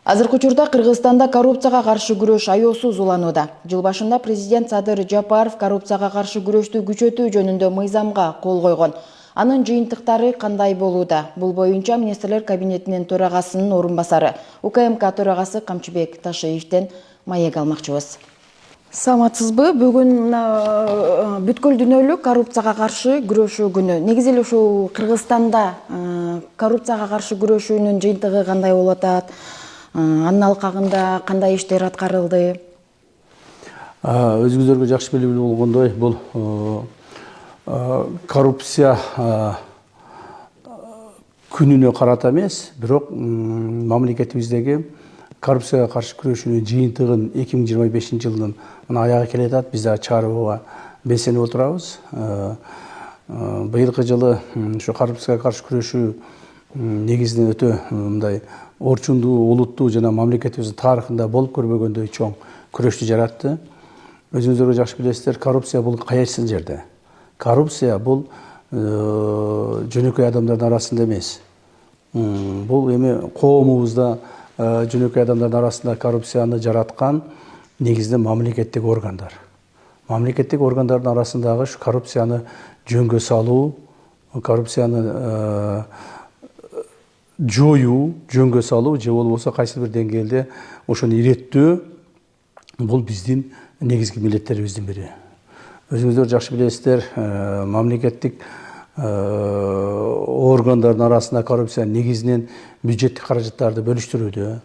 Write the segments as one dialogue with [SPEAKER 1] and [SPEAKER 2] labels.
[SPEAKER 1] Азыркы учурда Кыргызстанда коррупцияга каршы күрөш аеосуз уланууда. Жыл башында президент Садыр Жапаров коррупцияга каршы күрөштү күчөтүү жөнүндө мыйзамга кол койгон. Анын жыйынтыктары кандай болууда? Бул боюнча министрлер кабинетинин төрагасынын орун басары УКМК төрагасы Камчыбек Ташиевден маек алмакчыбыз. Саламатсызбы? Бүгүн бүткүл дүйнөлүк коррупцияга каршы күрөшүү күнү. Негизи эле ушул Кыргызстанда коррупцияга каршы күрөшүүнүн жыйынтыгы кандай болуп атат? Анын алкагында кандай иштер аткарылды?
[SPEAKER 2] Өзүңүздөргө жакшы белгилүү болгондой, бул коррупция күнүнө карата эмес, бирок мамлекетибиздеги коррупцияга каршы күрөшүүнүн жыйынтыгын 2025 жылдын аягы келе атат. Биз да чыгарууга белсенип отурабыз. Быйылкы жылы ушу коррупцияга каршы күрөшүү негизинен өтө мындай орчундуу, улуттуу жана мамлекетибиздин тарыхында болуп көрбөгөндөй чоң күрөштү жаратты. Өзүңүздөр жакшы билесиздер, коррупция бул кайерсиз жерде. Коррупция бул жөнөкөй адамдардын арасында эмес. Бул эми коомубузда жөнөкөй адамдардын арасында коррупцияны жараткан негизинен мамлекеттик органдар. Мамлекеттик органдардын арасындагы ушу коррупцияны жөнгө салуу, коррупцияны жоюу, жөнгө салуу же болбосо кайсы бир деңгээлде ошону иреттөө бул биздин негизги милдеттерибиздин бири. Өзүңүздөр жакшы билесиздер, мамлекеттик органдардын арасында коррупция негизинен бюджеттик каражаттарды бөлүштүрүүдө,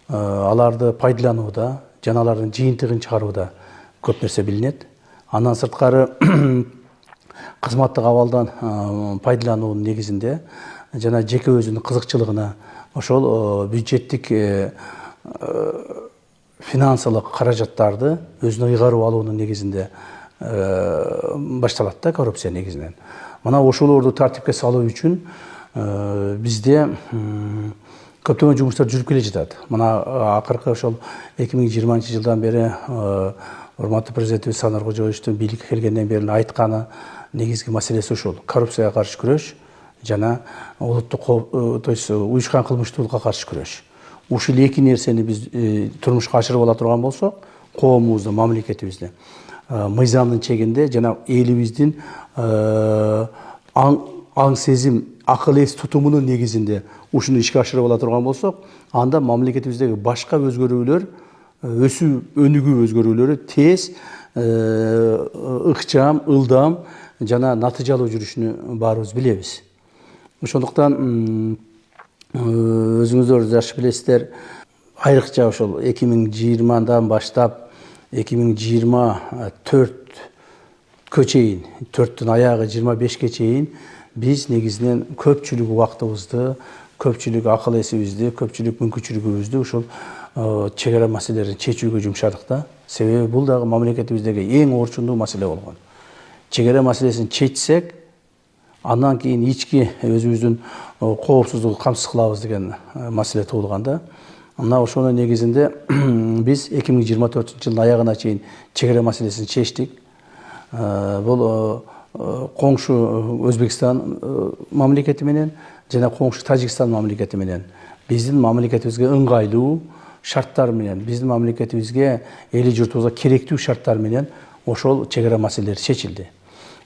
[SPEAKER 2] аларды пайдаланууда жана алардын жыйынтыгын чыгарууда көп нерсе билинет. Андан сырткары кызматтык абалдан пайдалануунун негизинде жана жеке өзүнүн кызыкчылыгына ошол бюджеттик финансылык каражаттарды өзүнө ыйгарып алуунун негизинде башталат да коррупция негизинен. Мына ошолорду тартипке салуу үчүн бизде көптөгөн жумуштар жүрүп келе жатат. Мына акыркы ошол 2020 жылдан бери урматтуу президентибиз Саадар Кожоевичтин бийликке келгенден бери айтканы негизги маселеси ушул: коррупцияга каршы күрөш жана улуттук, то есть уюшкан кылмыштуулукка каршы күрөш. Ушул эки нерсени биз турмушка ашырып ала турган болсок, коомубузда, мамлекетибизде мыйзамдын чегинде жана элибиздин аң сезим, акыл эс тутумунун негизинде ушуну ишке ашырып ала турган болсок, анда мамлекетибиздеги башка өзгөрүүлөр, өсүү өнүгүү өзгөрүүлөрү тез, ыкчам, ылдам жана натыйжалуу жүрүшүнү баарыбыз билебиз. Ошондуктан өзүңүздөр жакшы билесиздер, айрыкча ошол 2020-дан баштап 2024 чейин, 4-түн аягы 25-ке чейин биз негизинен көпчүлүк убактыбызды, көпчүлүк акыл эсибизди, көпчүлүк мүмкүнчүлүгүбүздү ушул чек ара маселелерин чечүүгө жумшадык да. Себеби бул дагы мамлекетибиздеги эң орчундуу маселе болгон. Чек ара маселесин чечсек, андан кийин ички өзүбүздүн коопсуздугу камсыз кылабыз деген маселе туулган да. Мына ошонун негизинде биз 2024 жылдын аягына чейин чек ара маселесин чечтик. Бул коңшу Өзбекстан мамлекети менен жана коңшу Тажикстан мамлекети менен биздин мамлекетибизге ыңгайлуу шарттар менен, биздин мамлекетибизге, эли журтубузга керектүү шарттар менен ошол чек ара маселелери чечилди.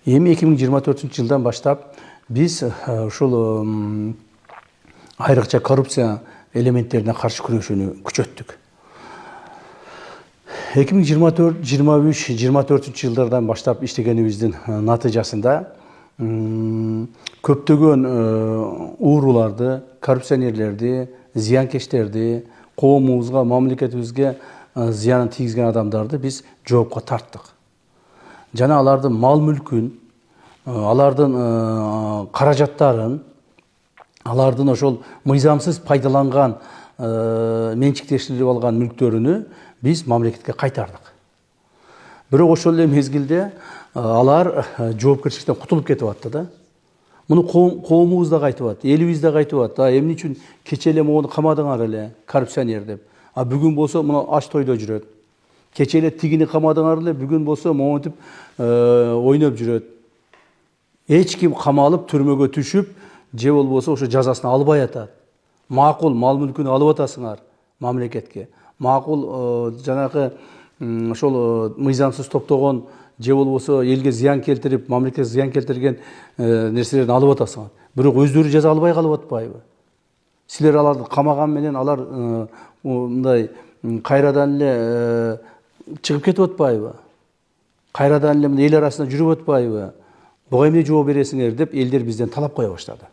[SPEAKER 2] Эми 2024 жылдан баштап биз ушул айрыкча коррупция элементтерине каршы күрөшүүнү күчөттүк. 2024, 23, 24 жылдардан баштап иштегенибиздин натыйжасында көптөгөн ууруларды, коррупционерлерди, зыянкечтерди, коомубузга, мамлекетибизге зыянын тийгизген адамдарды биз жоопко тарттык. Жана алардын мал мүлкүн, алардын каражаттарын, алардын ошол мыйзамсыз пайдаланган, менчиктештирип алган мүлктөрүнү биз мамлекетке кайтардык. Бирок ошол эле мезгилде алар жоопкерчиликтен кутулуп кетип атты да. Муну коомубуз да кайтып атты, элибиз да кайтып атты. Эмне үчүн кече эле могуну камадыңар эле, коррупционер деп. Бүгүн болсо муну аш тойдо жүрөт. Кече эле тигини камадыңар эле, бүгүн болсо монтип ойноп жүрөт. Эч ким камалып түрмөгө түшүп, же болбосо ошо жазасын албай атат. Макул мал мүлкүн алып атасыңар. мамлекетке. Макул жанагы ошол мыйзамсыз топтогон же болбосо элге зыян келтирип, мамлекетке зыян келтирген нерселерди алып атасыңар. Бирок өздөрү жаза албай калып атпайбы? Силер аларды камаган менен алар мындай кайрадан эле чыгып кетип атпайбы? Кайрадан эле эл арасында жүрүп атпайбы? Буга эмне жооп бересиңер деп элдер бизден талап кое баштады.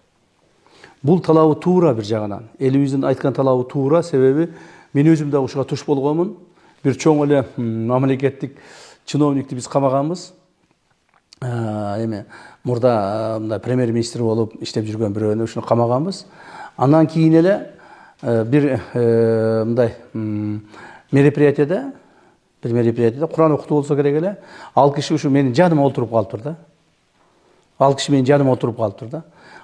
[SPEAKER 2] Бул талабы туура бир жагынан. Элибиздин айткан талабы туура, себеби мен өзүм да ушуга туш болгонмун. Бир чоң эле мамлекеттик чиновникти биз камаганбыз. Эме мурда мындай премьер-министр болуп иштеп жүргөн бирөөнү ушуну камаганбыз. Андан кийин эле бир мындай мероприятияда Кур'ан окутуу болсо керек эле, ал киши ушу менин жаныма отуруп калыптыр да.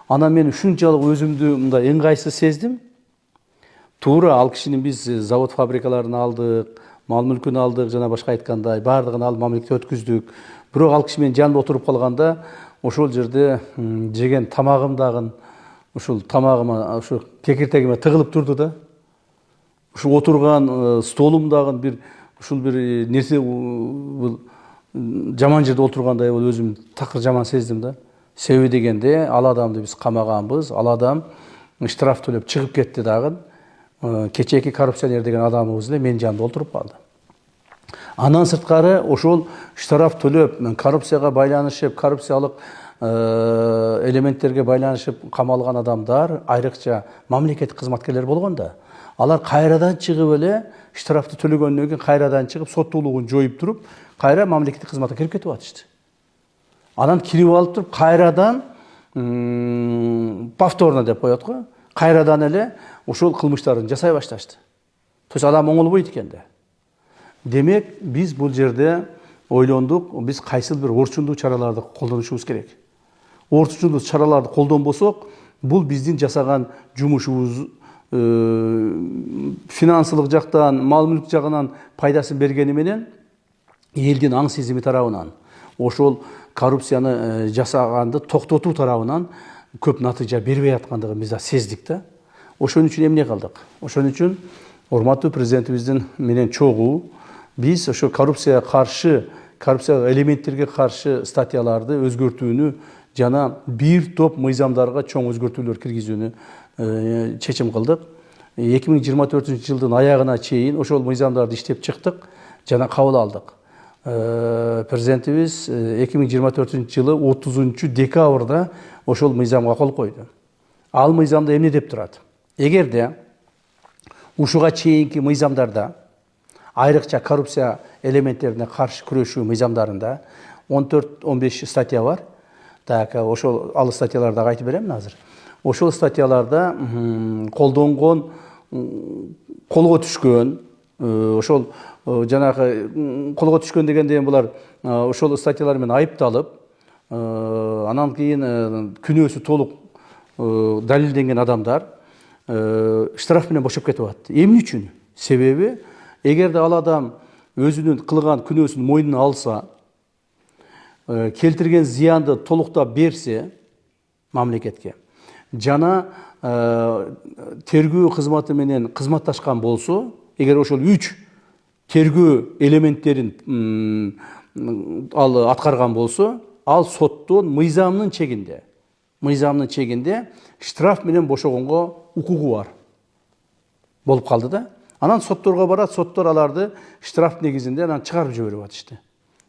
[SPEAKER 2] Анан мен ушунчалык өзүмдү мындай ыңгайсыз сездим. Туура ал кишинин биз завод фабрикаларын алдык, мал мүлкүн алдык, жана башка айткандай баардыгын алып мамлекетке өткүздүк. Бирок ал киши менин жанымда отуруп калганда ошол жерде жеген тамагым дагы ушул тамагыма, ушу кекиртегиме тыгылып турду да. Ушу отурган столум дагы бир нерсе жаман жерде отургандай болуп өзүм такыр жаман сездим да. Себеби дегенде ал адамды биз камаганбыз, ал адам штраф төлөп чыгып кетти дагы. Кечээки коррупционер деген адамыбыз эле менин жанымда отуруп калды. Андан сырткары ошол штраф төлөп, коррупцияга байланышып, коррупциялык элементтерге байланышып камалган адамдар, айрыкча мамлекеттик кызматкерлер болгондо, алар кайрадан чыгып эле штрафты төлөгөндөн кийин кайрадан чыгып соттуулугун жоюп туруп, кайра мамлекеттик кызматка кирип кетип атышты. Анан кирип алып туруп кайрадан повторно деп коет го, кайрадан эле ошол кылмыштарын жасай башташты. То есть адам оңолбойт экен да. Демек, биз бул жерде ойлондук, биз кайсыл бир орчундуу чараларды колдонушубуз керек. Орчундуу чараларды колдонбосок, бул биздин жасаган жумушубуз финансылык жактан, мал мүлк жагынан пайдасын бергени менен элдин аң сезими тарабынан, ошол коррупцияны жасаганды токтотуу тарабынан көп натыйжа бербей аткандыгын биз да сездик да. Ошон үчүн эмне кылдык? Ошон үчүн урматтуу президентибиздин менен чогуу биз ошо коррупцияга каршы, коррупция элементтерге каршы статьяларды өзгөртүүнү жана бир топ мыйзамдарга чоң өзгөртүүлөр киргизүүнү чечим кылдык. 2024-жылдын аягына чейин ошол мыйзамдарды иштеп чыктык жана кабыл алдык. Президентибиз 2024-жылы 30-декабрда ошол мыйзамга кол койду. Ал мыйзамда эмне деп турат? Эгерде ушуга чейинки мыйзамдарда, айрыкча коррупция элементтерине каршы күрөшүү мыйзамдарында 14-15 статья бар. Так, ошол ал статьяларды айтып берем азыр. Ошол статьяларда колдонгон, колго түшкөн, ошол жанагы колго түшкөн дегенде булар ошол статьялар менен айыпталып, анан кийин күнөөсү толук далилденген адамдар штраф менен бошоп кетип атты. Эмне үчүн? Себеби эгерде ал адам өзүнүн кылган күнөөсүн мойнуна алса, келтирген зыянды толуктап берсе мамлекетке, жана тергөө кызматы менен кызматташкан болсо, эгер ошол 3 тергөө элементтерин ал аткарган болсо, ал соттон мыйзамдын чегинде штраф менен бошогонго укугу бар болуп калды да. Анан сотторго барат, соттор аларды штраф негизинде анан чыгарып жиберип атышты.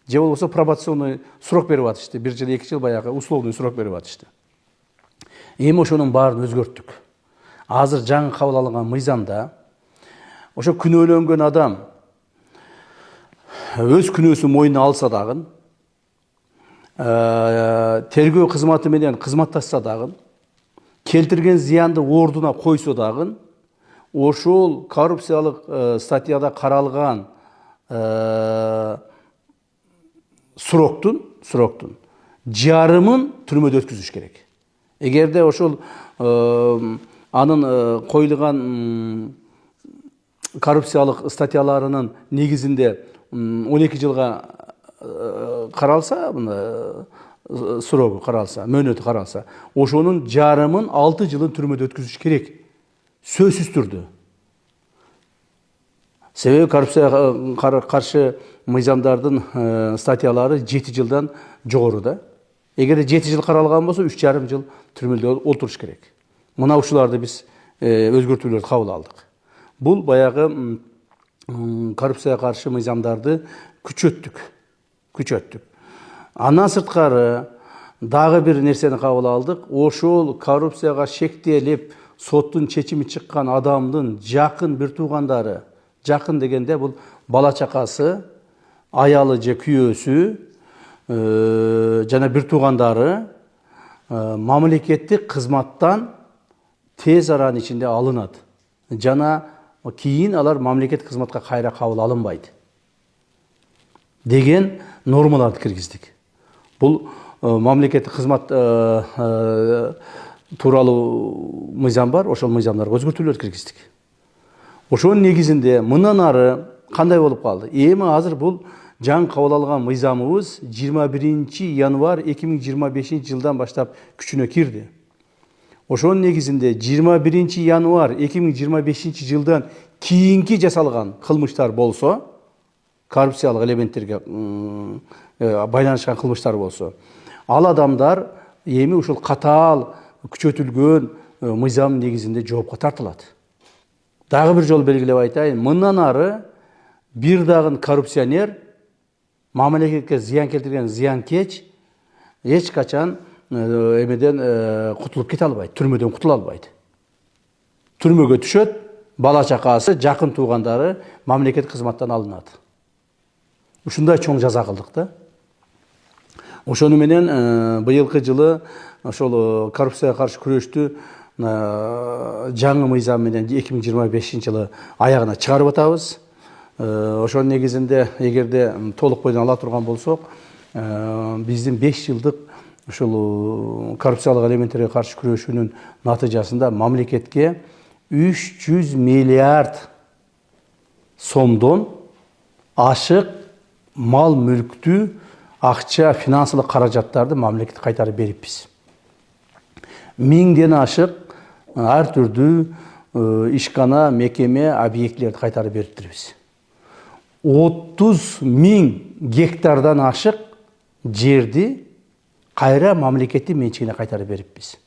[SPEAKER 2] Же болбосо пробационный срок берип атышты. 1 жыл, 2 жыл баягы условный срок берип атышты. Эми ошонун баарын өзгөрттүк. Азыр жаңы кабыл алынган мыйзамда ошо күнөөлөнгөн адам өз күнөөсүн мойнуна алса дагы, тергөө кызматы менен кызматташса дагы, келтирген зыянды ордуна койсо дагы, ошол коррупциялык статьяда каралган сроктун жарымын түрмөдө өткүзүш керек. Эгерде ошол анын коюлган коррупциялык статьяларынын негизинде 12 жылга каралса, срогу каралса, мөөнөтү каралса, ошонун жарымын 6 жылын түрмөдө өткүзүш керек. Сөзсүз түрдө. Себеби коррупцияга каршы мыйзамдардын статьялары 7 жылдан жогору да. Эгерде 7 жыл каралган болсо 3,5 жыл түрмөдө олтуруш керек. Мына ушуларды биз өзгөртүүлөрдү кабыл алдык. Бул баягы коррупцияга каршы мыйзамдарды күчөттүк. Андан сырткары дагы бир нерсени кабыл алдык. Ошол коррупцияга шектелип соттун чечими чыккан адамдын жакын бир туугандары, жакын дегенде бул бала чакасы, аялы же күйөөсү жана бир туугандары мамлекеттик кызматтан тез аранын ичинде алынат. Жана кийин алар мамлекеттик кызматка кайра кабыл алынбайт деген нормаларды киргиздик. Бул мамлекеттик кызмат тууралуу мыйзам бар, ошол мыйзамдарга өзгөртүүлөр киргиздик. Ошонун негизинде мындан ары кандай болуп калды? Эми азыр бул жаңы кабыл алган мыйзамыбыз 21 январь 2025 жылдан баштап күчүнө кирди. Ошонун негизинде 21 январь 2025 жылдан кийинки жасалган кылмыштар болсо, коррупциялык элементтерге байланышкан кылмыштар болсо, ал адамдар эми ушул катаал күчөтүлгөн мыйзам негизинде жоопко тартылат. Дагы бир жолу белгилеп айтайын, мындан ары бир дагы коррупционер, мамлекетке зыян келтирген зыянкеч эч качан эмеден кутулуп кете албайт, түрмөдөн кутула албайт. Түрмөгө түшөт, бала чакасы, жакын туугандары мамлекет кызматтан алынат. Ушундай чоң жаза кылдык да. Ошону менен быйылкы жылы ошол коррупцияга каршы күрөштү жаңы мыйзам менен 2025 жылы аягына чыгарып атабыз. Ошонун негизинде эгерде толук бойдон ала турган болсок, биздин 5 жылдык ушул коррупциялык элементтерге каршы күрөшүүнүн натыйжасында мамлекетке 300 миллиард сомдон ашык мал мүлктү, акча, финансылык каражаттарды мамлекет кайтарып бериппиз. 1000ден ашык ар түрдүү ишкана, мекеме, объектилерди кайтарып бериптирбиз. 30.000 гектардан ашык жерди кайра мамлекеттин менчигине кайтарып бериппиз.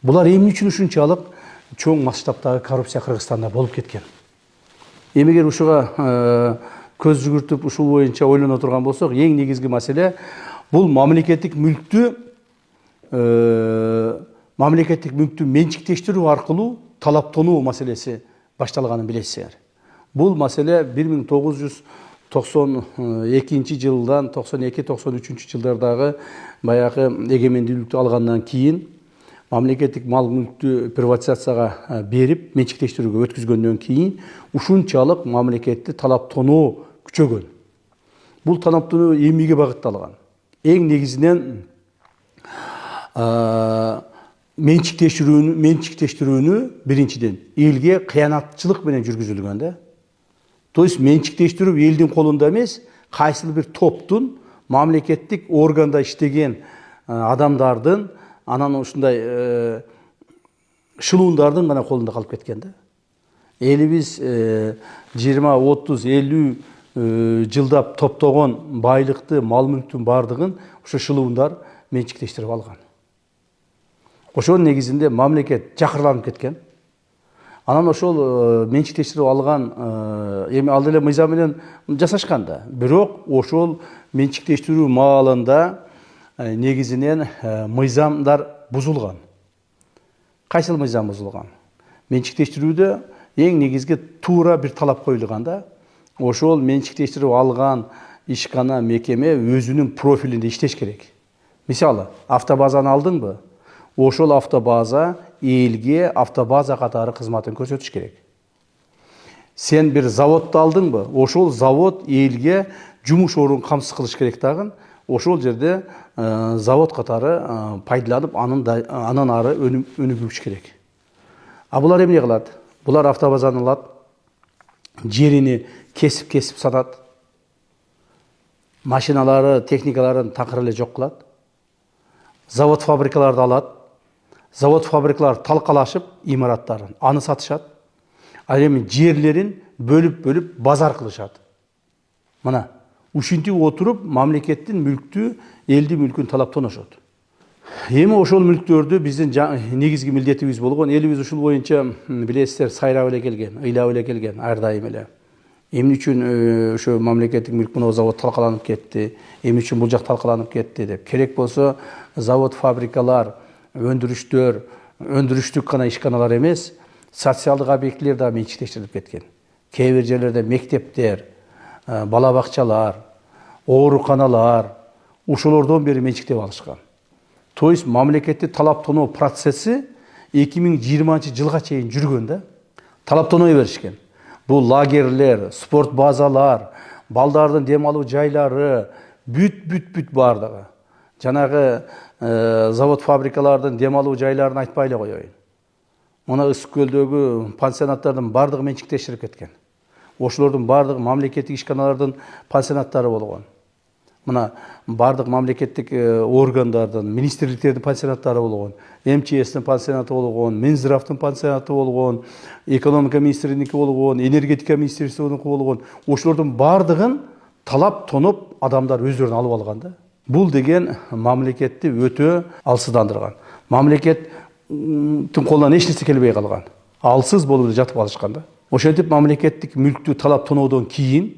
[SPEAKER 2] Булар эмне үчүн ушунчалык чоң масштабтагы коррупция Кыргызстанда болуп кеткен? Эмегер ушуга көз жүгүртүп ушул боюнча ойлоно турган болсок, эң негизги маселе бул мамлекеттик мүлктү менчиктештирүү аркылуу талаптануу маселеси башталганын билесиздер. Бул маселе 1992 жылдан 92-93 жылдардагы баягы эгемендүүлүктү алгандан кийин мамлекеттик мал мүлктү приватизацияга берип, менчиктештирүүгө өткүзгөндөн кийин ушунчалык мамлекетти талаптануу күчөгөн. Бул талаптануу эмнеге багытталган? Эң негизинен менчиктештирүүнү биринчиден элге кыянатчылык менен жүргүзүлгөн да. То есть менчиктештирүү элдин колунда эмес, кайсыл бир топтун мамлекеттик органда иштеген адамдардын, анан ушундай шылуундардын гана колунда калып кеткен да. Элибиз 20, 30, 50 жылдап топтогон байлыкты, мал мүлктүн бардыгын ушу шылуундар менчиктештирип алган. Ошонун негизинде мамлекет жакырланып кеткен. Анан ошол менчиктештирип алган эми ал эле мыйзам менен жасашкан да. Бирок ошол менчиктештирүү маалында негизинен мыйзамдар бузулган. Кайсыл мыйзам бузулган? Менчиктештирүүдө эң негизги туура бир талап коюлган да. Ошол менчиктештирип алган ишкана, мекеме өзүнүн профилинде иштеш керек. Мисалы, автобазаны алдыңбы? Ошол автобаза элге автобаза катары кызматын көрсөтүш керек. Сен бир заводду алдыңбы? Ошол завод элге жумуш орун камсыз кылыш керек дагы. Ошол жерде завод катары пайдаланып, анан ары өнүгүш керек. А булар эмне кылат? Булар автобазаны алат, жерини кесип сатат, машиналары, техникаларын такыр эле жок кылат, завод фабрикаларды алат, завод фабрикалар талкалашып имараттарын аны сатышат. Ал эми жерлерин бөлүп базар кылышат. Мына ушинтип отуруп мамлекеттин мүлктү, элдин мүлкүн талаптанышат. Эми ошол мүлктөрдү биздин негизги милдетибиз болгон, элибиз ушул боюнча билесиздер сайрап эле келген, ыйлап эле келген ар дайым эле. Эмне үчүн ошо мамлекеттик мүлк мына завод талкаланып кетти, эмне үчүн бул жак талкаланып кетти деп. Керек болсо завод, фабрикалар, өндүрүштүк гана ишканалар эмес, социалдык объектилер да менчиктештирилип кеткен. Кээ бир жерлерде мектептер, бала бакчалар, ооруканалар ошолордон бери менчиктеп алышкан. То есть мамлекетти талаптануу процесси 2020-жылга чейин жүргөн да. Талаптаной беришкен. Бул лагерлер, спорт базалар, балдардын дем алуу жайлары, бүт бардыгы. Жанагы завод, фабрикалардын дем алуу жайларын айтпай эле коеюн. Мына Ысык көлдөгү пансионаттардын бардыгы менчиктештирип кеткен. Ошолордун бардыгы мамлекеттик ишканалардын пансионаттары болгон. Мына бардык мамлекеттик органдардын, министрликтердин пансионаттары болгон, МЧСтин пансионаты болгон, Минздравдын пансионаты болгон, экономика министрлигиники болгон, энергетика министрлигиники болгон. Ошолордун бардыгын талап тоноп адамдар өздөрүнө алып алган да. Бул деген мамлекетти өтө алсыздандырган. Мамлекеттин колунан эч нерсе келбей калган. Алсыз болуп жатып алышкан да. Ошентип мамлекеттик мүлктү талап тоноодон кийин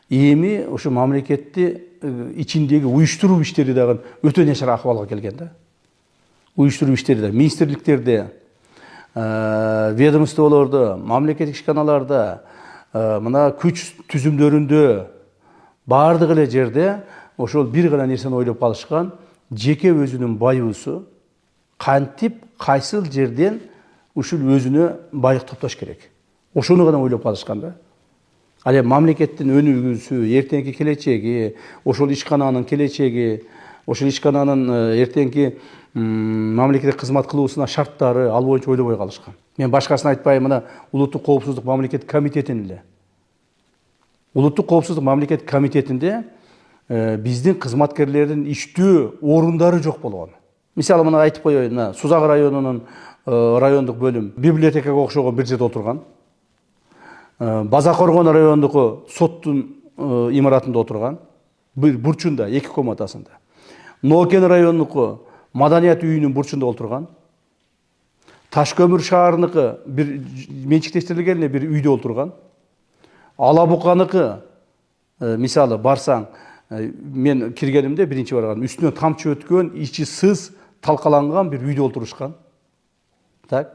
[SPEAKER 2] эми ошо мамлекетти ичиндеги уюштуруу иштери дагы өтө начар акыбалга келген да. Уюштуруу иштери да министрликтерде, ведомстволордо, мамлекеттик ишканаларда, мына күч түзүмдөрүндө бардык эле жерде ошол бир гана нерсени ойлоп калышкан: жеке өзүнүн байыбысы кантип, кайсыл жерден ушул өзүнө байлык топтош керек. Ошону гана ойлоп калышкан да. Ал эми мамлекеттин өнүгүүсү, эртеңки келечеги, ошол ишкананын келечеги, ошол ишкананын эртеңки мамлекеттик кызмат кылуусуна шарттары ал боюнча ойлобой калышкан. Мен башкасын айтпайм, мына Улуттук коопсуздук мамлекеттик комитетин эле. Улуттук коопсуздук мамлекеттик комитетинде биздин кызматкерлердин иштөө орундары жок болгон. Мисалы мына айтып коеюн, Сузак районунун райондук бөлүм библиотекага окшогон бир жерде отурган. Базакоргон райондуку соттун имаратында отурган, бир бурчунда, 2 комнатасында. Нокен районуку маданият үйүнүн бурчунда отурган. Ташкөмүр шаарыныкы бир менчиктештирилген бир үйдө отурган. Алабуканыкы мисалы барсаң, мен киргенимде биринчи барган, үстүнөн тамчы өткөн, ичи сыз талкаланган бир үйдө отурушкан. Так,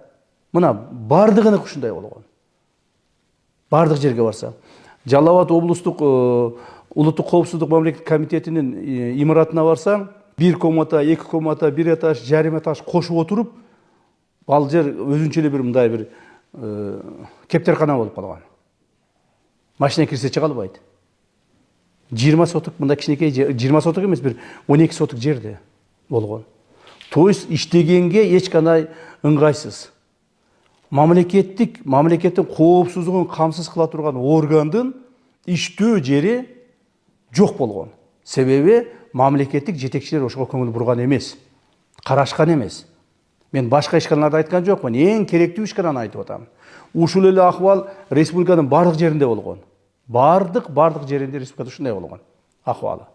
[SPEAKER 2] мына бардыгыны ушундай болгон. Бардык жерге барса. Жалал Абад облустук Улуттук коопсуздук мамлекеттик комитетинин имаратына барсаң, 1 комната, 2 комната, 1 этаж, жарым этаж кошуп отуруп, ал жер өзүнчө эле бир мындай бир кептеркана болуп калган. Машина кирсе чыга албайт. 20 соток мында кичинекей, 20 соток эмес, бир 12 соток жерде болгон. То есть иштегенге эч кандай ыңгайсыз. Мамлекеттин коопсуздугун камсыз кыла турган органдын иштөө жери жок болгон. Себеби мамлекеттик жетекчилер ошого көңүл бурган эмес, карашкан эмес. Мен башка ишканаларды айткан жокмун, эң керектүү ишкананы айтып атам. Ушул эле акыбал республиканын бардык жеринде болгон. Бардык жеринде республикада ушундай болгон акыбалы.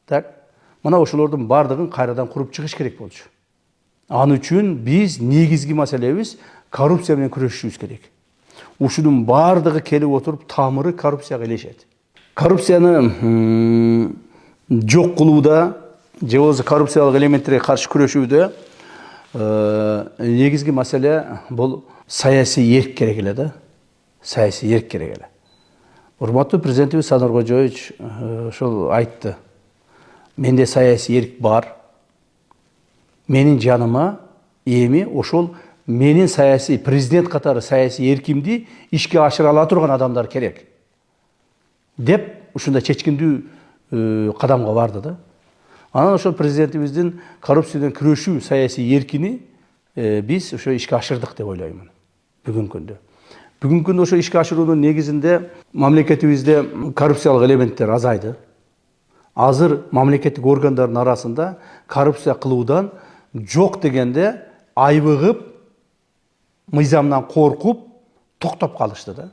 [SPEAKER 2] Так, мына ошолордун бардыгын кайрадан куруп чыгыш керек болчу. Аны үчүн биз негизги маселебиз коррупция менен күрөшүшүбүз керек. Ушунун бардыгы келип отуруп тамыры коррупцияга илешет. Коррупцияны жок кылууда, же болбосо коррупциялык элементтерге каршы күрөшүүдө негизги маселе бул саясий эрк керек эле да. Саясий эрк керек эле. Урматтуу президентибиз Садыр Кожоевич ошол айтты. Менде саясий эрк бар. Менин жаныма эми ошол менин саясий президент катары саясий эркимди ишке ашыра ала турган адамдар керек деп ушундай чечкиндүү кадамга барды да. Анан ошол президентибиздин коррупциядан күрөшүү саясий эркини биз ошо ишке ашырдык деп ойлоймун бүгүнкү күндө. Бүгүнкү күндө ошо ишке ашыруунун негизинде мамлекетибизде коррупциялык элементтер азайды. Азыр мамлекеттик органдардын арасында коррупция кылуудан жок дегенде айбыгып, мыйзамдан коркуп, токтоп калышты да.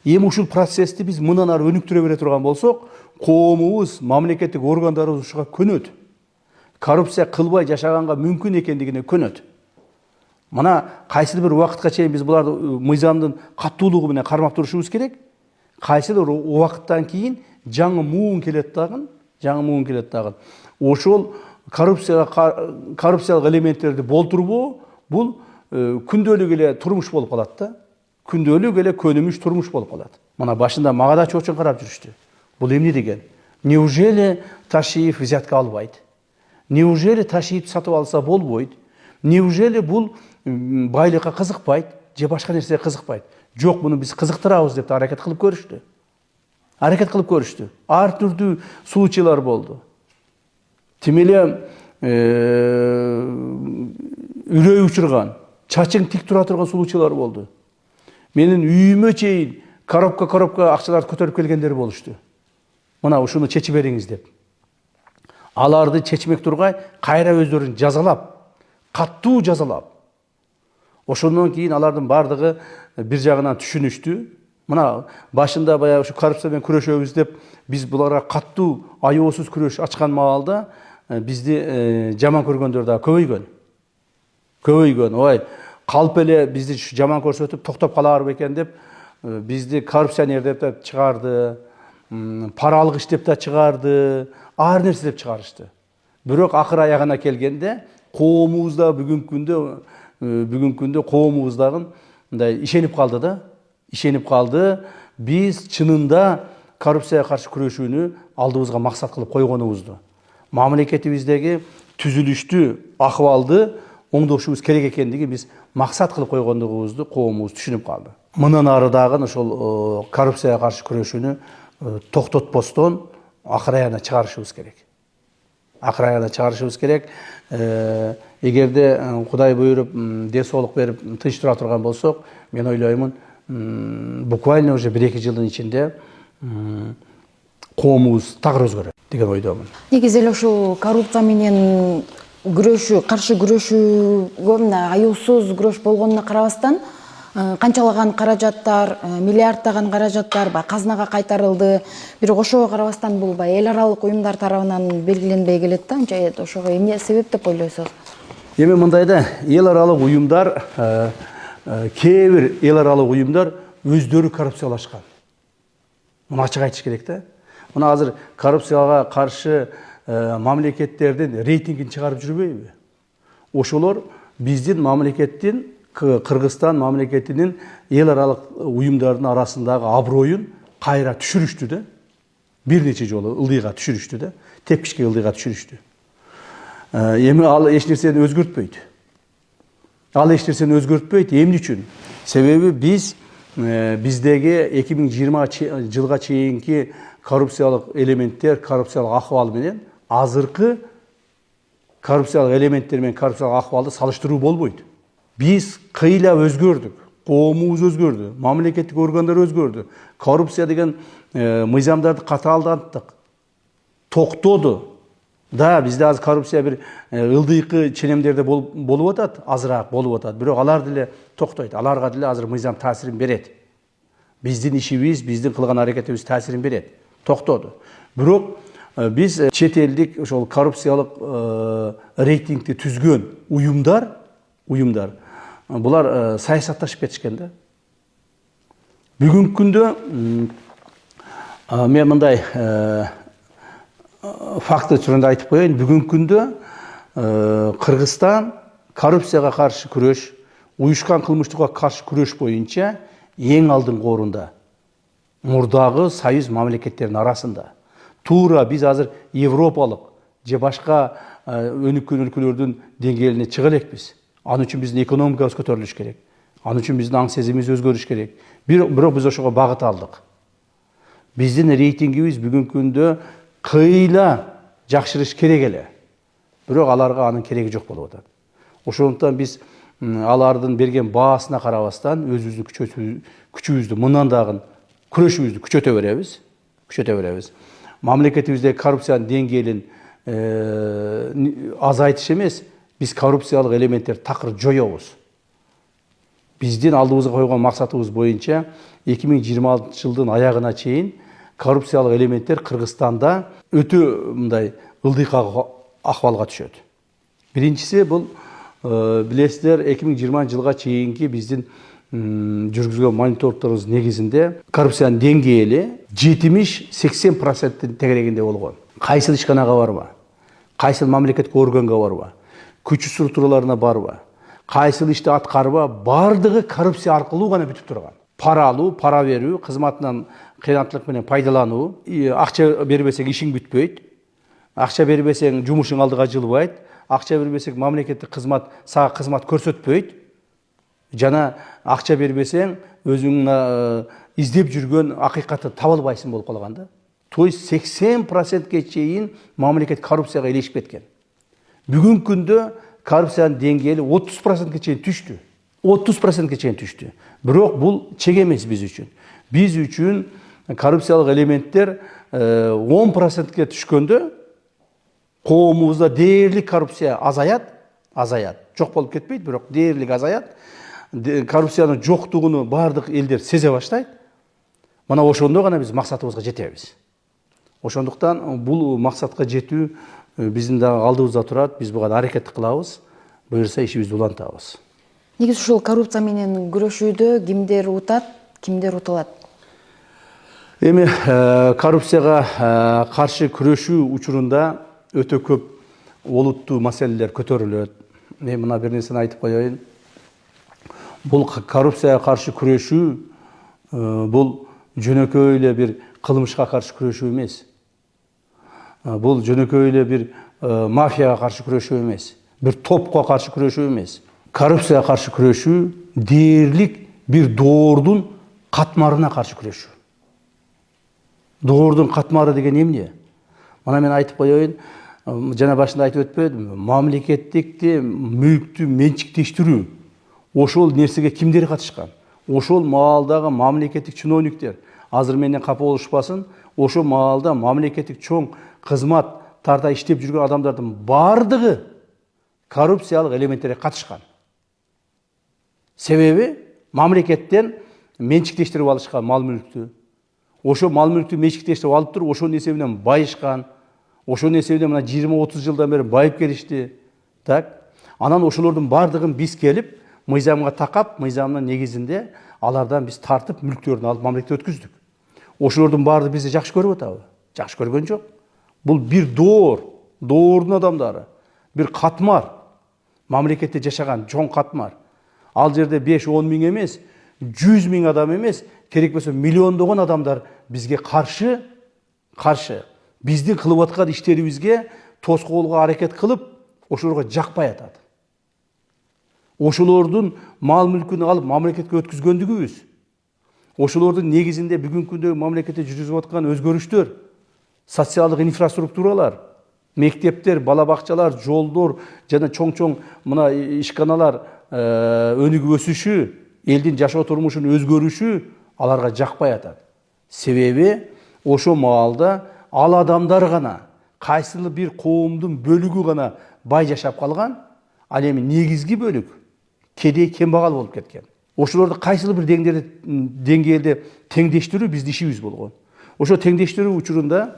[SPEAKER 2] Эми ушул процессти биз мындан ары өнүктүрө бере турган болсок, коомубуз, мамлекеттик органдарыбыз ушуга көнөт. Коррупция кылбай жашаганга мүмкүн экендигине көнөт. Мына кайсыл бир убакытка чейин биз буларды мыйзамдын каттуулугу менен кармап турушубуз керек. Кайсыл бир убакыттан кийин жаңы муун келет дагы. Ошол коррупциялык элементтерди болтурбоо бул күндөлүк эле турмуш болуп калат да. Күндөлүк эле көнүмүш турмуш болуп калат. Мына башында мага да чоочун карап жүрүштү. Бул эмне деген? Неужели Ташиев взятка албайт? Неужели Ташиев сатып алса болбойт? Неужели бул байлыкка кызыкпайт же башка нерсеге кызыкпайт? Жок, буну биз кызыктырабыз деп аракет кылып көрүштү. Ар түрдүү случайлар болду. Тим эле үрөй учурган, чачың тик тура турган случайлар болду. Менин үйүмө чейин коробка акчаларды көтөрүп келгендер болушту. Мына ушуну чечип бериңиз деп. Аларды чечмек тургай кайра өздөрүн жазалап, каттуу жазалап. Ошондон кийин алардын бардыгы бир жагынан түшүнүштү. Мына башында баягы ушу коррупция менен күрөшөбүз деп биз буларга каттуу, аеосуз күрөш ачкан маалда бизди жаман көргөндөр да көбөйгөн. Ой, калп эле бизди жаман көрсөтүп токтоп калар бекен деп бизди коррупционер деп да чыгарды, пара алгыч деп да чыгарды, ар нерсе деп чыгарышты. Бирок акыр аягына келгенде коомубузда бүгүнкү күндө коомубуздагы мындай ишенип калды. Биз чынында коррупцияга каршы күрөшүүнү алдыбызга максат кылып койгонубузду, мамлекетибиздеги түзүлүштү, акыбалды оңдошубуз керек экендиги биз максат кылып койгондугубузду коомубуз түшүнүп калды. Мындан ары дагы ошол коррупцияга каршы күрөшүүнү токтотпостон акыр аягына чыгарышыбыз керек. Эгерде Кудай буйруп, ден соолук берип, тынч тура турган болсок, мен ойлоймун, буквально уже 1-2 жылдын ичинде коомубуз такыр өзгөрөт деген ойдомун.
[SPEAKER 1] Негизи эле ушул коррупция менен каршы күрөшүүгө мына аюусуз күрөш болгонуна карабастан канчалаган каражаттар, миллиарддаган каражаттар казынага кайтарылды. Бирок ошого карабастан бул эл аралык уюмдар тарабынан белгиленбей келет да. Анча ошого эмне себеп деп ойлойсуз?
[SPEAKER 2] Эми мындай да, эл аралык уюмдар, кээ бир эл аралык уюмдар өздөрү коррупциялашкан. Муну ачык айтыш керек да. Мына азыр коррупцияга каршы мамлекеттердин рейтингин чыгарып жүрбөйбү? Ошолор биздин мамлекеттин, Кыргызстан мамлекетинин эл аралык уюмдардын арасындагы аброюн кайра түшүрүштү да. Бир нече жолу ылдыйга түшүрүштү да. Тепкичке ылдыйга түшүрүштү. Эми ал эч нерсени өзгөртпөйт. Эмне үчүн? Себеби биздеги 2020 жылга чейинки коррупциялык элементтер, коррупциялык акыбал менен азыркы коррупциялык элементтер менен коррупциялык акыбалды салыштыруу болбойт. Биз кыйла өзгөрдүк, коомубуз өзгөрдү, мамлекеттик органдар өзгөрдү. Коррупция деген мыйзамдарды катаалдаттык. Токтоду. Да, бизде азыр коррупция бир ылдыйкы ченемдерде болуп атат, азыраак болуп атат. Бирок алар деле токтойт. Аларга деле азыр мыйзам таасирин берет. Биздин ишибиз, биздин кылган аракетибиз таасирин берет. Токтоду. Бирок биз чет элдик ошол коррупциялык рейтингди түзгөн уюмдар булар саясатташып кетишкен да. Бүгүнкү күндө мен мындай факты жөнүндө айтып коеюн. Бүгүнкү күндө Кыргызстан коррупцияга каршы күрөш, уюшкан кылмыштыкка каршы күрөш боюнча эң алдыңкы орунда. Мурдагы союз мамлекеттеринин арасында. Туура биз азыр европалык же башка өнүккөн өлкөлөрдүн деңгээлине чыга элекпиз. Анын үчүн биздин экономикабыз көтөрүлүш керек. Анын үчүн биздин аң сезимибиз өзгөрүш керек. Бирок биз ошого багыт алдык. Биздин рейтингибиз бүгүнкү күндө кыйла жакшырыш керек эле. Бирок аларга анын кереги жок болуп атат. Ошондуктан биз алардын берген баасына карабастан өзүбүздүн күчүбүздү мындан дагы күрөшүбүздү күчөтө беребиз. Мамлекетибиздеги коррупциянын деңгээлин азайтыш эмес, биз коррупциялык элементтер такыр жоёбуз. Биздин алдыбызга койгон максатыбыз боюнча 2026 жылдын аягына чейин коррупциялык элементтер Кыргызстанда өтө мындай ылдый акыбалга түшөт. Биринчиси бул билесиздер 2020 жылга чейинки биздин жүргүзгөн мониторингдорубуз негизинде коррупциянын деңгээли 70-80% тегерегинде болгон. Кайсыл ишканага барба, кайсыл мамлекеттик органга барба, күч структураларына барба, кайсыл ишти аткарба, бардыгы коррупция аркылуу гана бүтүп турган. Пара алуу, пара берүү, кызматынан кыянаттык менен пайдалануу, акча бербесең ишиң бүтпөйт, акча бербесең жумушуң алдыга жылбайт, акча бербесең мамлекеттик кызмат сага кызмат көрсөтпөйт, жана акча бербесең өзүң издеп жүргөн акыйкатты таба албайсың болуп калган да. То есть 80%ке чейин мамлекет коррупцияга илешип кеткен. Бүгүнкү күндө коррупциянын деңгээли 30%ке чейин түштү. 30%ке чейин түштү. Бирок бул чек эмес биз үчүн. Биз үчүн коррупциялык элементтер 10%ке түшкөндө коомубузда дээрлик коррупция азаят. Жок болуп кетпейт, бирок дээрлик азаят. Коррупциянын жоктугуну бардык элдер сезе баштайт. Мына ошондо гана биз максатыбызга жетебиз. Ошондуктан бул максатка жетүү биздин дагы алдыбызда турат. Биз буга аракет кылабыз. Буюрса ишибизди улантабыз.
[SPEAKER 1] Негизи ушул коррупция менен күрөшүүдө кимдер утат, кимдер утулат?
[SPEAKER 2] Эми коррупцияга каршы күрөшүү учурунда өтө көп олуттуу маселелер көтөрүлөт. Мен мына бир нерсени айтып коеюн. Бул коррупцияга каршы күрөшүү бул жөнөкөй эле бир кылмышка каршы күрөшүү эмес. Бул жөнөкөй эле бир мафияга каршы күрөшүү эмес. Бир топко каршы күрөшүү эмес. Коррупцияга каршы күрөшүү дээрлик бир доордун катмарына каршы күрөшүү. Доордун катмары деген эмне? Мына мен айтып коеюн, жана башында айтып өтпөдүм, мамлекеттикти мүлктү менчиктештирүү. Ошол нерсеге кимдер катышкан? Ошол маалдагы мамлекеттик чиновниктер, азыр менен капа болушпасын, ошол маалда мамлекеттик чоң кызмат тарта иштеп жүргөн адамдардын бардыгы коррупциялык элементтерге катышкан. Себеби мамлекеттен менчиктештирип алышкан мал мүлктү. Ошо мал мүлктү менчиктештирип алып туруп, ошонун эсебинен байышкан. Ошонун эсебинен мына 20-30 жылдан бери байып келишти. Так. Анан ошолордун бардыгын биз келип, мыйзамга такап, мыйзамдын негизинде алардан биз тартып, мүлктөрүн алып мамлекетке өткүздүк. Ошолордун баары бизди жакшы көрүп атабы? Жакшы көргөн жок. Бул бир доордун адамдары, бир катмар. Мамлекетте жашаган чоң катмар. Ал жерде 5-10 миң эмес, 100 миң адам эмес, керек болсо миллиондогон адамдар бизге каршы биздин кылып аткан иштерибизге тоскоолго аракет кылып, ошолорго жакпай атат. Ошолордун мал мүлкүн алып мамлекетке өткүзгөндүгүбүз, ошолордун негизинде бүгүнкү күндө мамлекетте жүргүзүп аткан өзгөрүштөр, социалдык инфраструктуралар, мектептер, бала бакчалар, жолдор жана чоң мына ишканалар өнүгүп өсүшү, элдин жашоо турмушунун өзгөрүшү аларга жакпай атат. Себеби ошо маалда ал адамдар гана, кайсыл бир коомдун бөлүгү гана бай жашап калган, ал эми негизги бөлүк кедей кембагал болуп кеткен. Ошолорду кайсыл бир деңгээлде теңдештирүү биздин ишибиз болгон. Ошо теңдештирүү учурунда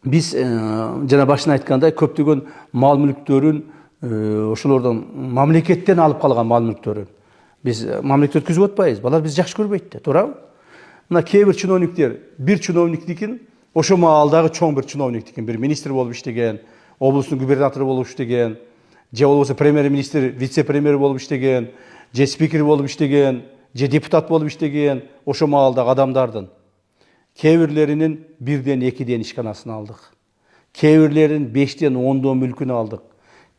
[SPEAKER 2] биз жана башында айткандай көптөгөн мал мүлктөрүн ошолордон мамлекеттен алып калган мал мүлктөрүн биз мамлекетке өткүзүп атпайбыз. Балар биз жакшы көрбөйт да, туурабы? Мына кээ бир чиновниктер, бир чиновниктикин ошо маалдагы чоң бир чиновниктикин, бир министр болуп иштеген, облустун губернатору болуп иштеген, же болбосо премьер-министр, вице-премьер болуп иштеген, же спикер болуп иштеген, же депутат болуп иштеген, ошо маалдагы адамдардын кээ бирлеринин 1-ден 2-ден ишканасын алдык. Кээ бирлеринин 5-ден 10-дон мүлкүн алдык.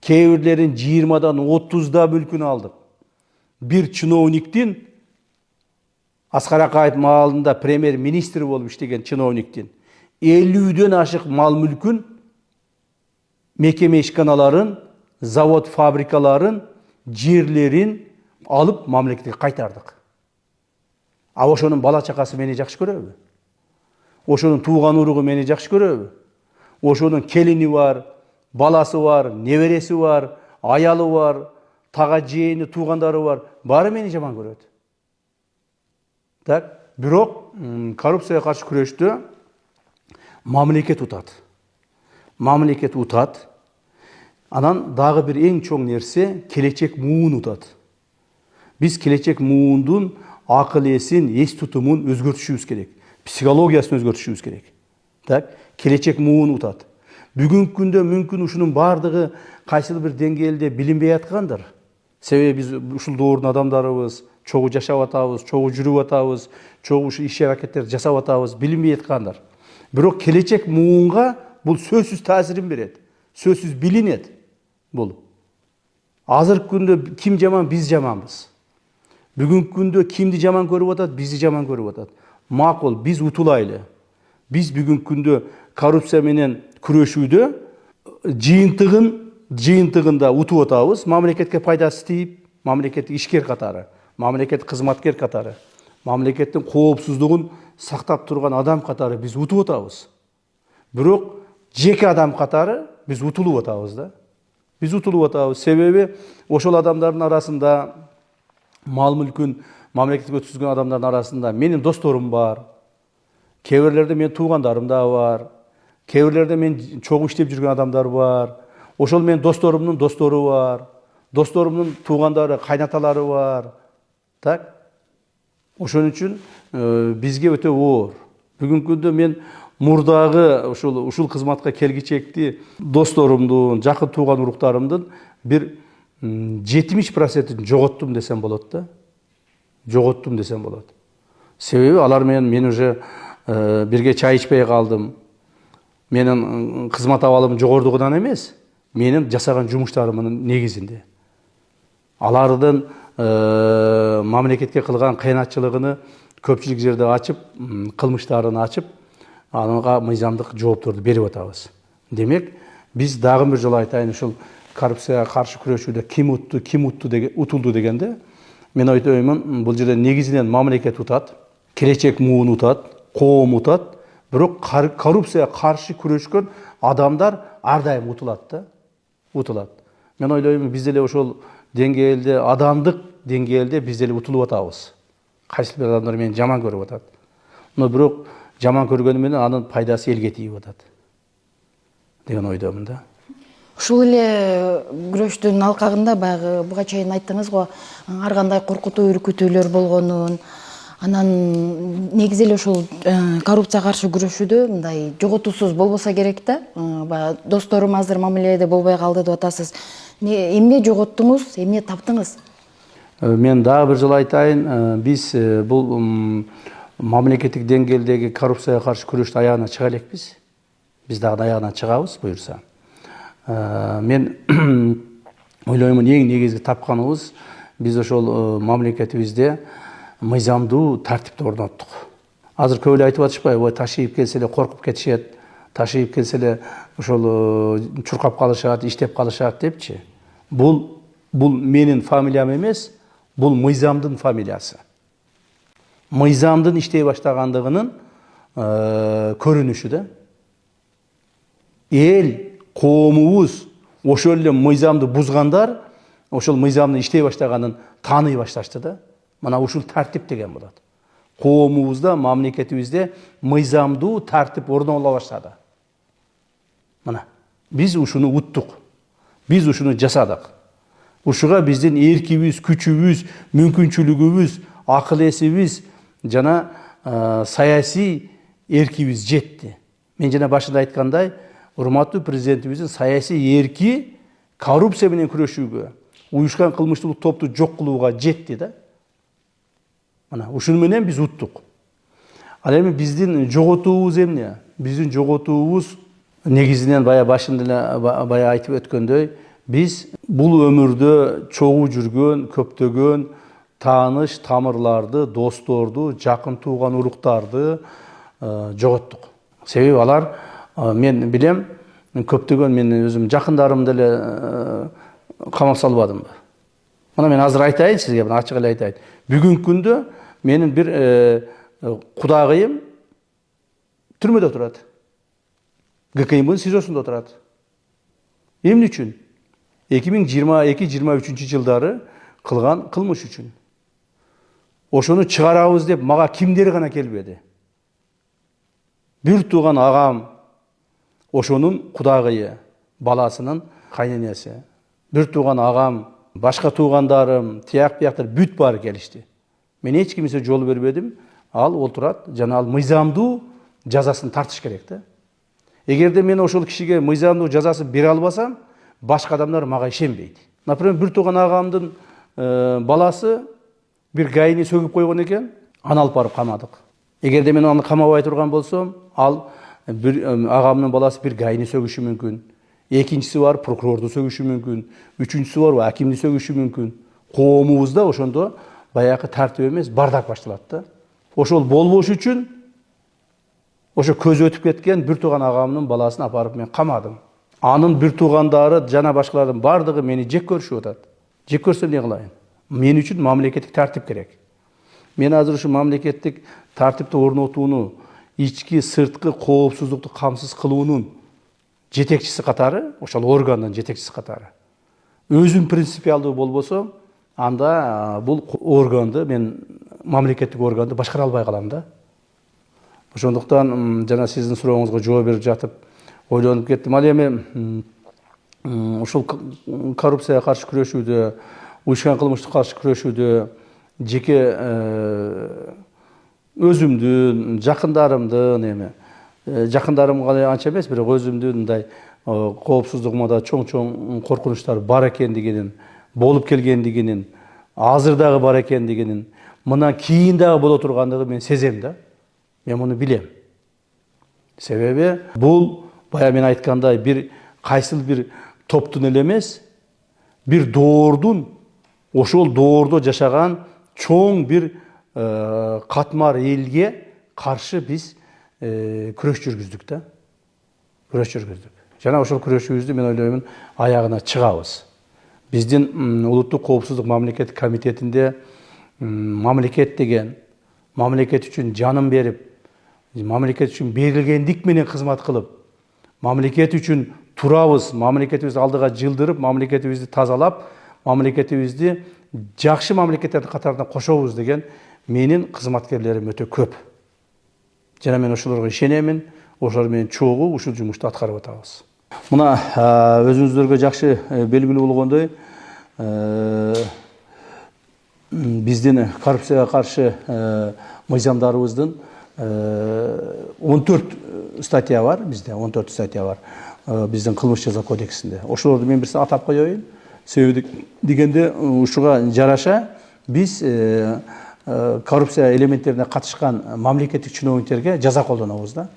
[SPEAKER 2] Кээ бирлеринин 20-дан 30-да мүлкүн алдык. Бир чиновниктин Аскар Акаев маалында премьер-министр болуп иштеген чиновниктин 50-ден ашык мал мүлкүн, мекеме ишканаларын, завод фабрикаларын, жерлерин алып мамлекетке кайтардык. А ошонун бала чакасы мени жакшы көрөбү? Ошонун тууган уругу мени жакшы көрөбү? Ошонун келини бар, баласы бар, небереси бар, аялы бар, тага жээни, туугандары бар, баары мени жаман көрөт. Так, бирок коррупцияга каршы күрөштө мамлекет утат. Мамлекет утат. Анан дагы бир эң чоң нерсе келечек муун утат. Биз келечек муундун акыл эсин, эс тутумун өзгөртүшүбүз керек. Психологиясын өзгөртүшүбүз керек. Так, келечек муун утат. Бүгүнкү күндө мүмкүн ушунун баардыгы кайсыл бир деңгээлде билинбей аткандыр. Себеби биз ушул доордун адамдарыбыз, чогуу жашап атабыз, чогуу жүрүп атабыз, чогуу ушул иш аракеттерди жасап атабыз, билинбей аткандыр. Бирок келечек муунга бул сөзсүз таасирин берет. Сөзсүз билинет бул. Азыркы күндө ким жаман, биз жаманбыз. Бүгүнкү күндө кимди жаман көрүп атат, бизди жаман көрүп атат. Макул, биз утулайлы. Биз бүгүнкү күндө коррупция менен күрөшүүдө жыйынтыгында утуп атабыз. Мамлекетке пайдасы тийип, мамлекеттик ишкер катары, мамлекеттик кызматкер катары, мамлекеттин коопсуздугун сактап турган адам катары биз утуп атабыз. Бирок жеке адам катары биз утулуп атабыз да. Биз утулуп атабыз. Себеби ошол адамдардын арасында, мал мүлкүн мамлекетке өткүзгөн адамдардын арасында менин досторум бар. Кээ бирлерде менин туугандарым да бар. Кээ бирлерде мен чогуу иштеп жүргөн адамдар бар. Ошол менин досторумдун достору бар. Досторумдун туугандары, кайнаталары бар. Так? Ошон үчүн бизге өтө оор. Бүгүнкү күндө мен мурдагы ушул кызматка келгичекти досторумдун, жакын тууган уруктарымдын бир 70%-ин жоготтум десем болот да. Жоготтум десем болот. Себеби алар менен мен уже бирге чай ичпей калдым. Менин кызмат абалым жогордугунан эмес, менин жасаган жумуштарымдын негизинде. Алардын мамлекетке кылган кыянатчылыгыны көпчүлүк жерде ачып, кылмыштарын ачып, анга мыйзамдык жоопторду берип атабыз. Демек, биз дагы бир жолу айтайын, ушул коррупцияга каршы күрөшүүдө ким утулду дегенде, мен ойлоймун, бул жерде негизинен мамлекет утат, келечек муун утат, коом утат, бирок коррупцияга каршы күрөшкөн адамдар ар дайым утулат да. Утулат. Мен ойлоймун, биз деле ошол деңгээлде, адамдык деңгээлде биз деле утулуп атабыз. Кайсы бир адамдар мени жаман көрүп атат. Но бирок жаман көргөнү менен анын пайдасы элге тийип атат деген ойдомун да.
[SPEAKER 1] Ушул эле күрөштүн алкагында баягы буга чейин айттыңыз го, ар кандай коркутуу үркүтүүлөр болгонун, анан негизи эле ушул коррупцияга каршы күрөшүүдө мындай жоготуусуз болбосо керек да. Баягы досторум азыр мамиледе болбой калды деп атасыз. Эмне жоготтуңуз, эмне таптыңыз?
[SPEAKER 2] Мен дагы бир жолу айтайын, биз бул мамлекеттик деңгээлдеги коррупцияга каршы күрөштү аягына чыга элекпиз. Биз дагы аягына чыгабыз, буюрса. Мен ойлоймун, эң негизги тапканыбыз биз ошол мамлекетибизде мыйзамдуу тартипти орноттук. Азыр көп эле айтып атышпайбы, ташыйып келсе эле коркуп кетишет, ташыйып келсе эле ошол чуркап калышат, иштеп калышат депчи. Бул менин фамилиям эмес, бул мыйзамдын фамилиясы. Мыйзамдын иштей баштагандыгынын көрүнүшү да. Эл, коомубуз ошол эле мыйзамды бузгандар ошол мыйзамдын иштей баштаганын тааный башташты да. Мына ушул тартип деген болот. Коомубузда, мамлекетибизде мыйзамдуу тартип орнола баштады. Мына биз ушуну уттук. Биз ушуну жасадык. Ушуга биздин эркибиз, күчүбүз, мүмкүнчүлүгүбүз, акыл эсибиз жана саясий эркибиз жетти. Мен жана башында айткандай, урматтуу президентибиздин саясий эрки коррупция менен күрөшүүгө, уюшкан кылмыштуулук топту жок кылууга жетти да. Мына ушуну менен биз уттук. Ал эми биздин жоготуубуз эмне? Биздин жоготуубуз негизинен башында эле айтып өткөндөй, биз бул өмүрдө чогуу жүргөн, көптөгөн тааныш тамырларды, досторду, жакын тууган уруктарды жоготтук. Себеби алар, мен билем, көптөгөн мен өзүм жакындарым деле камап салбадымбы. Мына мен азыр айтайын сизге, ачык эле айтайын. Бүгүнкү күндө менин бир кудагыйым түрмөдө турат. ГКМдын СИЗОсунда турат. Эмне үчүн? 2022-23 жылдары кылган кылмыш үчүн. Ошону чыгарабыз деп мага кимдер гана келбеди. Бир тууган агам, ошонун кудагыйы, баласынын кайненеси. Бир тууган агам, башка туугандарым, тияк бияктар бүт баары келишти. Мен эч кимсе жол бербедим. Ал олтурат, жана ал мыйзамдуу жазасын тартыш керек да. Эгерде мен ошол кишиге мыйзамдуу жазасын бере албасам, башка адамдар мага ишенбейт. Например, бир тууган агамдын баласы бир гайни сөгүп койгон экен, аны алып барып камадык. Эгерде мен аны камабай турган болсом, ал бир агамдын баласы бир гайни сөгүшү мүмкүн. Экинчиси бар прокурорду сөгүшү мүмкүн. Үчүнчүсү бар акимди сөгүшү мүмкүн. Коомубузда ошондо баягы тартип эмес, бардак башталат да. Ошол болбош үчүн ошо көз өтүп кеткен бир тууган агамдын баласын апарып мен камадым. Анын бир туугандары жана башкалардын бардыгы мени жек көрүшүп атат. Жек көрсө эмне кылайын? Мен үчүн мамлекеттик тартип керек. Мен азыр ушу мамлекеттик тартипти орнотууну, ички сырткы коопсуздукту камсыз кылуунун жетекчиси катары, ошол органдын жетекчиси катары. Өзүм принципиалдуу болбосом, анда бул органды мен мамлекеттик органды башкара албай калам да. Ошондуктан жана сиздин сурооңузга жооп берип жатып ойлонуп кеттим. Ал эми ушул коррупцияга каршы күрөшүүдө, уюшкан кылмыштыкка каршы күрөшүүдө жеке өзүмдүн, жакындарымдын жакындарымга анча эмес, бирок өзүмдүн мындай коопсуздугума да чоң коркунучтар бар экендигинин, болуп келгендигинин, азыр дагы бар экендигинин, мындан кийин дагы боло тургандыгын мен сезем да. Мен муну билем. Себеби бул бая мен айткандай бир кайсыл бир топтун эле эмес, бир доордун, ошол доордо жашаган чоң бир катмар элге каршы биз күрөш жүргүздүк да. Күрөш жүргүздүк. Жана ошол күрөшүбүздү мен ойлоймун аягына чыгабыз. Биздин улуттук коопсуздук мамлекеттик комитетинде мамлекет деген, мамлекет үчүн жанын берип, мамлекет үчүн берилгендик менен кызмат кылып, мамлекет үчүн турабыз, мамлекетибизди алдыга жылдырып, мамлекетибизди тазалап, мамлекетибизди жакшы мамлекеттердин катарына кошобуз деген менин кызматкерлерим өтө көп. Жана мен ошолорго ишенемин, ошолор менен чогуу ушул жумушту аткарып атабыз. Мына өзүңүздөргө жакшы белгилүү болгондой, биздин коррупцияга каршы мыйзамдарыбыздын 14 статья бар, бизде 14 статья бар биздин кылмыш жаза кодексинде. Ошолорду мен бирсе атап коеюн. Себеби дегенде ушуга жараша биз коррупция элементтерине катышкан мамлекеттик чиновниктерге жаза колдонобуз да.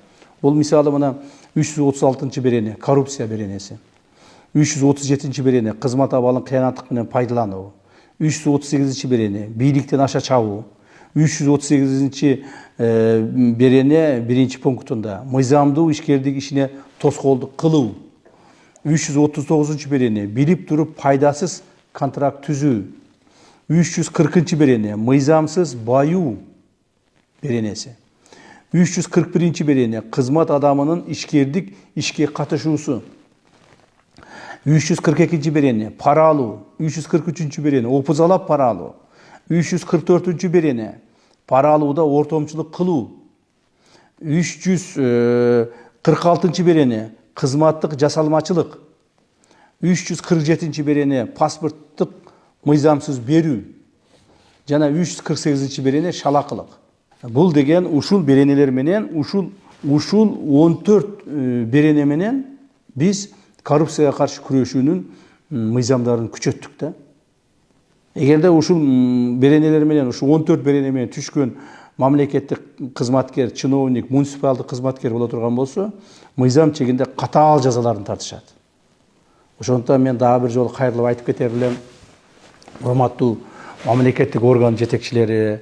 [SPEAKER 2] Бул мисалы мына 336-берене коррупция беренеси, 337-берене кызмат абалын кыянаттык менен пайдалануу, 338-берене бийликтен аша чабуу, 338-берене биринчи пунктунда мыйзамдуу ишкердик ишине тоскоолдук кылуу, 339-берене билип туруп пайдасыз контракт түзүү, 340-берене мыйзамсыз баюу беренеси, 341-берене кызмат адамынын ишкердик ишке катышуусу, 342-берене пара алуу, 343-берене опузалап пара алуу, 344-берене пара алууда ортомчулук кылуу, 346-берене кызматтык жасалмачылык, 347-берене паспорттук мыйзамсыз берүү, жана 348-берене шалакылык. Бул деген ушул беренелер менен, ушул 14 берене менен биз коррупцияга каршы күрөшүүнүн мыйзамдарын күчөттүк да. Эгерде ушул беренелер менен, ушул 14 берене менен түшкөн мамлекеттик кызматкер, чиновник, муниципалдык кызматкер боло турган болсо, мыйзам чегинде катаал жазаларын тартышат. Ошондуктан мен дагы бир жолу кайрылып айтып кетер элем, урматтуу мамлекеттик орган жетекчилери,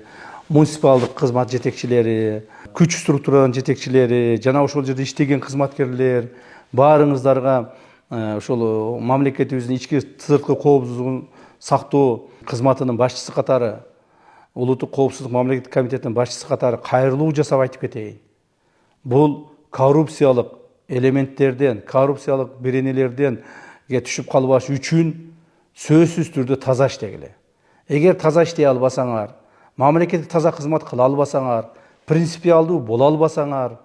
[SPEAKER 2] муниципалдык кызмат жетекчилери, күч структуранын жетекчилери, жана ошол жерде иштеген кызматкерлер, баарыңыздарга ошол мамлекетибиздин ички сырткы коопсуздугун сактоо кызматынын башчысы катары, улуттук коопсуздук мамлекеттик комитетинин башчысы катары кайрылуу жасап айтып кетейин. Бул коррупциялык элементтерден, коррупциялык беренелерден түшүп калбаш үчүн сөзсүз түрдө таза иштегиле. Эгер таза иштей албасаңар, мамлекетке таза кызмат кыла албасаңар, принципиалдуу боло албасаңар,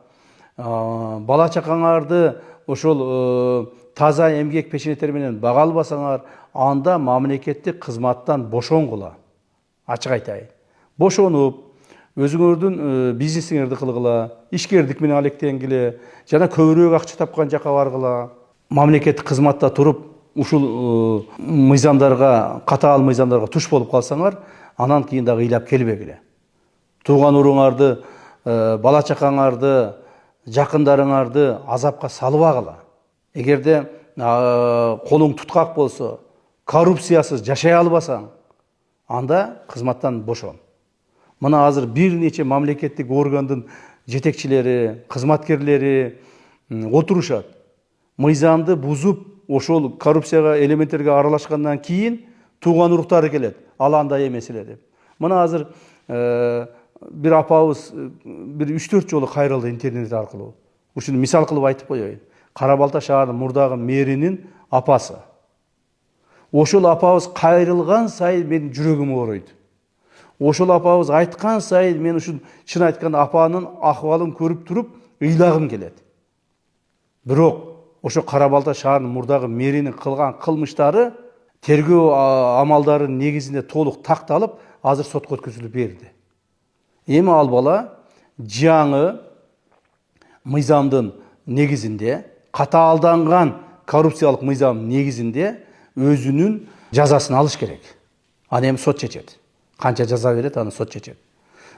[SPEAKER 2] бала чакаңарды ошол таза эмгек пешенеттер менен бага албасаңар, анда мамлекеттик кызматтан бошонгула. Ачык айтайын. Бошонуп, өзүңөрдүн бизнесиңерди кылгыла, ишкердик менен алектенгиле, жана көбүрөөк акча тапкан жака баргыла. Мамлекеттик кызматта туруп, ушул мыйзамдарга, катаал мыйзамдарга туш болуп калсаңар, анан кийин дагы ыйлап келбегиле. Тууган уруңарды, бала чакаңарды, жакындарыңарды азапка салбагыла. Эгерде колуң туткак болсо, коррупциясыз жашай албасаң, анда кызматтан бошон. Мына азыр бир нече мамлекеттик органдын жетекчилери, кызматкерлери отурушат. Мыйзамды бузуп, ошол коррупцияга элементтерге аралашкандан кийин тууган уруктары келет. Ал андай эмес эле деп. Мына азыр бир апабыз бир 3-4 жолу кайрылды интернет аркылуу. Ушуну мисал кылып айтып коеюн. Кара Балта шаарынын мурдагы мэринин апасы. Ошол апабыз кайрылган сайын менин жүрөгүм ооруйт. Ошол апабыз айткан сайын мен ушул чын айтканда апанын акыбалын көрүп туруп ыйлагым келет. Бирок ошо Кара Балта шаарынын мурдагы мэринин кылган кылмыштары тергөө амалдарынын негизинде толук такталып, азыр сотко өткөзүлүп берди. Эми ал бала жаңы мыйзамдын негизинде, катаалданган коррупциялык мыйзам негизинде өзүнүн жазасын алыш керек. Аны эми сот чечет. Канча жаза берет, аны сот чечет.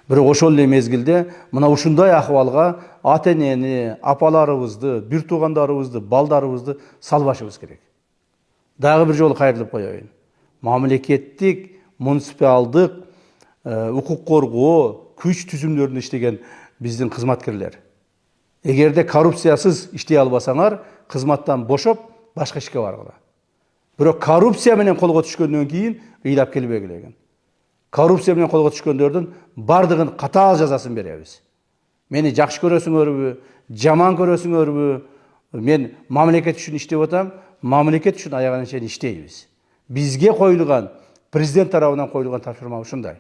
[SPEAKER 2] Бирок ошол эле мезгилде мына ушундай акыбалга ата-энени, апаларыбызды, бир туугандарыбызды, балдарыбызды салбашыбыз керек. Дагы бир жолу кайрылып коеюн. Мамлекеттик, муниципалдык, укук коргоо, күч түзүмдөрүндө иштеген биздин кызматкерлер. Эгерде коррупциясыз иштей албасаңар, кызматтан бошоп, башка ишке баргыла. Бирок коррупция менен колго түшкөндөн кийин ыйлап келбегиле. Коррупция менен колго түшкөндөрдүн бардыгын катаал жазасын беребиз. Мени жакшы көрөсүңөрбү, жаман көрөсүңөрбү, мен мамлекет үчүн иштеп атам, мамлекет үчүн аягына чейин иштейбиз. Бизге коюлган, президент тарабынан коюлган тапшырма ушундай.